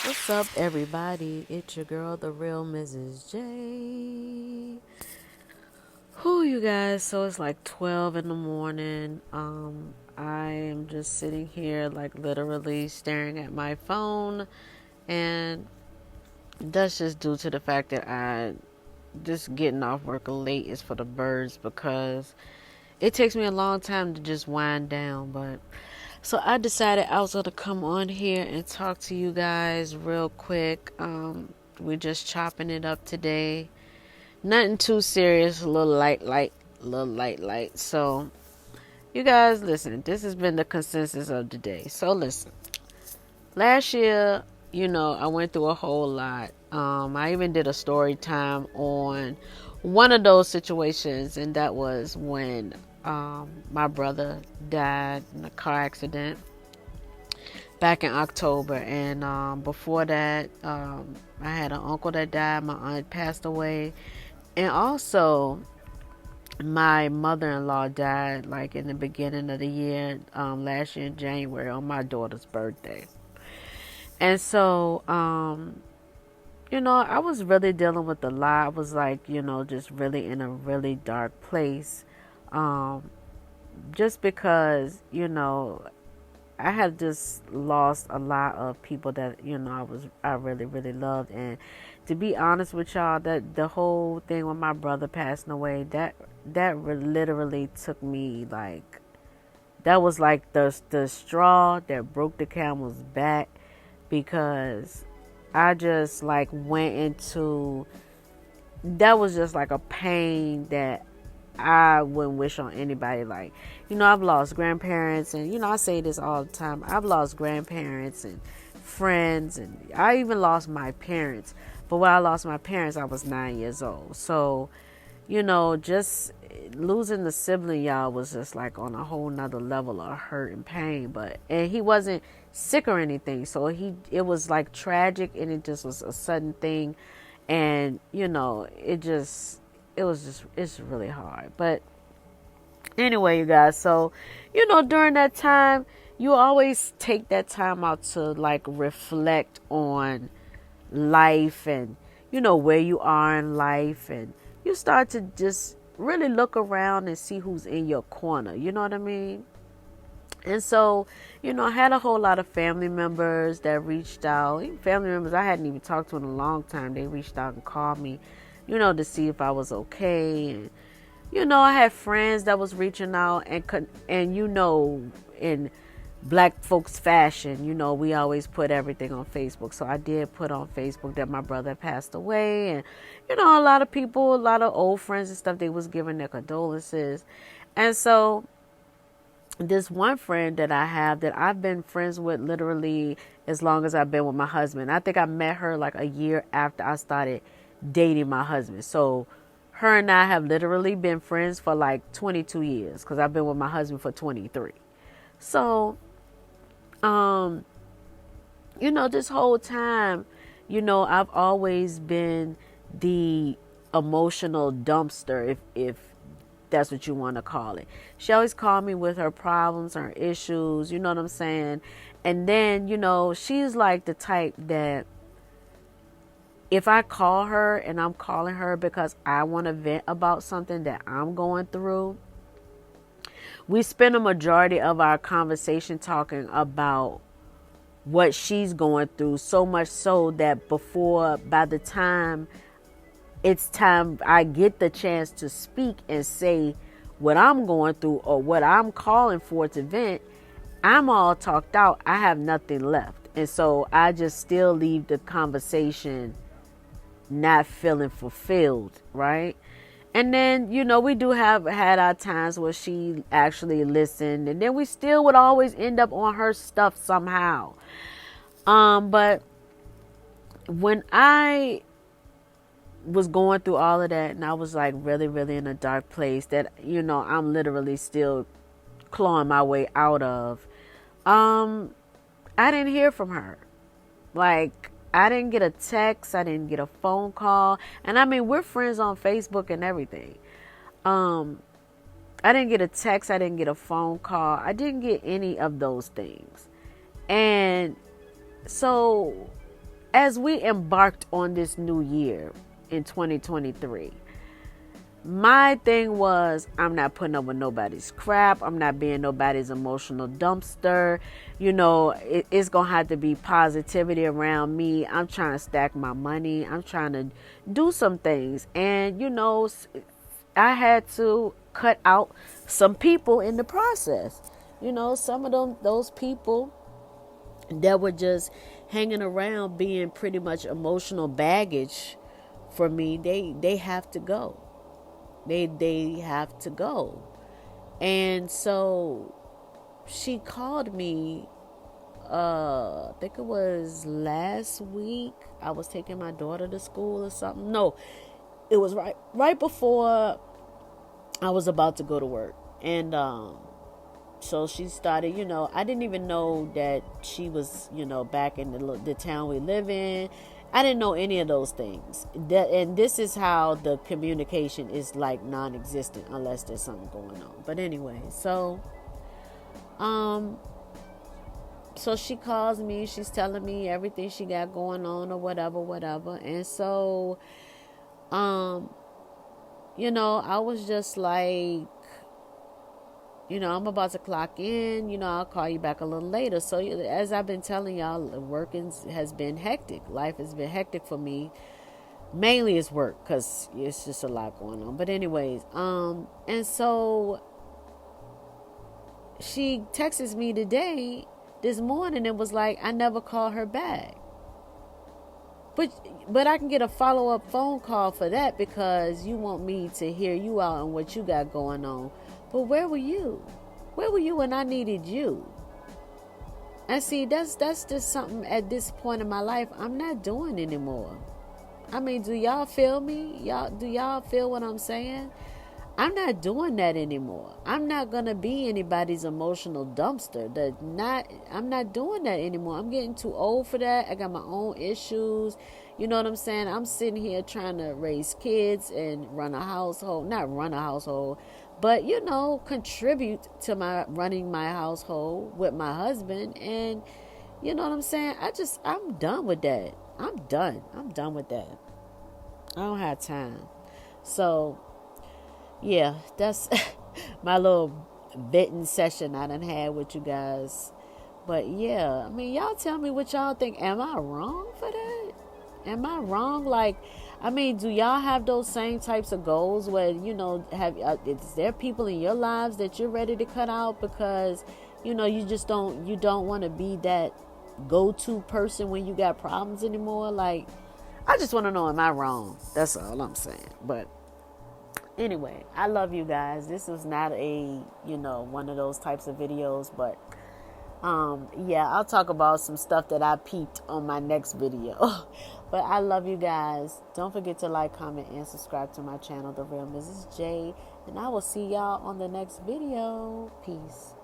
What's up, everybody? It's your girl, the real Mrs. J. Who you guys? So it's like 12 in the morning. I am just sitting here, like literally staring at my phone, and that's just due to the fact that I just getting off work late is for the birds because it takes me a long time to just wind down. But so I decided I was gonna come on here and talk to you guys real quick. We're just chopping it up today. Nothing too serious, a little light. So you guys listen, this has been the consensus of the day. So listen. Last year, I went through a whole lot. I even did a story time on one of those situations, and that was when my brother died in a car accident back in October. And before that, I had an uncle that died. My aunt passed away. And also, my mother-in-law died like in the beginning of the year, last year in January on my daughter's birthday. And so, I was really dealing with a lot. I was like, just really in a really dark place. Um, just because, I had just lost a lot of people that I really really loved. And to be honest with y'all, that the whole thing with my brother passing away, literally took me, like, that was like the straw that broke the camel's back, because I just like went into, that was just like a pain that I wouldn't wish on anybody. Like, I've lost grandparents, and, I say this all the time. I've lost grandparents and friends, and I even lost my parents. But when I lost my parents, I was 9 years old. So, just losing the sibling, y'all, was just like on a whole nother level of hurt and pain. And he wasn't sick or anything. So it was like tragic, and it just was a sudden thing. And, it's really hard. But anyway, you guys, so, during that time, you always take that time out to like reflect on life, and, where you are in life, and you start to just really look around and see who's in your corner. You know what I mean? And so, I had a whole lot of family members that reached out. Even family members I hadn't even talked to in a long time. They reached out and called me, to see if I was okay. And, I had friends that was reaching out, and in black folks fashion, we always put everything on Facebook. So I did put on Facebook that my brother passed away. And, a lot of people, a lot of old friends and stuff, they was giving their condolences. And so this one friend that I have, that I've been friends with literally as long as I've been with my husband. I think I met her like a year after I started dating my husband. So her and I have literally been friends for like 22 years, because I've been with my husband for 23. So, this whole time, I've always been the emotional dumpster, if that's what you want to call it. She always called me with her problems, her issues, you know what I'm saying? And then, she's like the type that if I call her, and I'm calling her because I want to vent about something that I'm going through, we spend a majority of our conversation talking about what she's going through, so much so that by the time it's time I get the chance to speak and say what I'm going through or what I'm calling for to vent, I'm all talked out. I have nothing left. And so I just still leave the conversation not feeling fulfilled, right? And then, we do have had our times where she actually listened, and then we still would always end up on her stuff somehow. But when I was going through all of that, and I was like really, really in a dark place that, I'm literally still clawing my way out of, I didn't hear from her. Like, I didn't get a text, I didn't get a phone call. And I mean, we're friends on Facebook and everything. I didn't get a text, I didn't get a phone call, I didn't get any of those things. And so as we embarked on this new year in 2023, my thing was, I'm not putting up with nobody's crap. I'm not being nobody's emotional dumpster. It's going to have to be positivity around me. I'm trying to stack my money. I'm trying to do some things. And, I had to cut out some people in the process. Some of those people that were just hanging around being pretty much emotional baggage for me, they have to go. They have to go. And so she called me, I think it was last week. I was taking my daughter to school or something. No, it was right before I was about to go to work. And so she started, I didn't even know that she was, back in the town we live in. I didn't know any of those things. And this is how the communication is like non-existent unless there's something going on. But anyway, so she calls me. She's telling me everything she got going on or whatever. And so, I was just like, I'm about to clock in. I'll call you back a little later. So as I've been telling y'all, working has been hectic. Life has been hectic for me. Mainly it's work because it's just a lot going on. But anyways, and so she texts me this morning, and was like, I never call her back. But I can get a follow-up phone call for that because you want me to hear you out on what you got going on. But where were you? Where were you when I needed you? And see, that's just something at this point in my life I'm not doing anymore. I mean, do y'all feel me? Do y'all feel what I'm saying? I'm not doing that anymore. I'm not gonna be anybody's emotional dumpster. I'm not doing that anymore. I'm getting too old for that. I got my own issues. You know what I'm saying? I'm sitting here trying to raise kids and run a household. Not run a household, but contribute to running my household with my husband. And you know what I'm saying? I'm done with that. I'm done with that. I don't have time. So yeah, that's my little venting session I done had with you guys. But yeah, I mean, y'all tell me what y'all think. Am I wrong for that? Am I wrong? Like, I mean, do y'all have those same types of goals where, is there people in your lives that you're ready to cut out because, you don't want to be that go-to person when you got problems anymore? Like, I just want to know, am I wrong? That's all I'm saying. But anyway, I love you guys. This was not a, one of those types of videos, but yeah, I'll talk about some stuff that I peeped on my next video. But I love you guys. Don't forget to like, comment, and subscribe to my channel, The Real Mrs. J. And I will see y'all on the next video. Peace.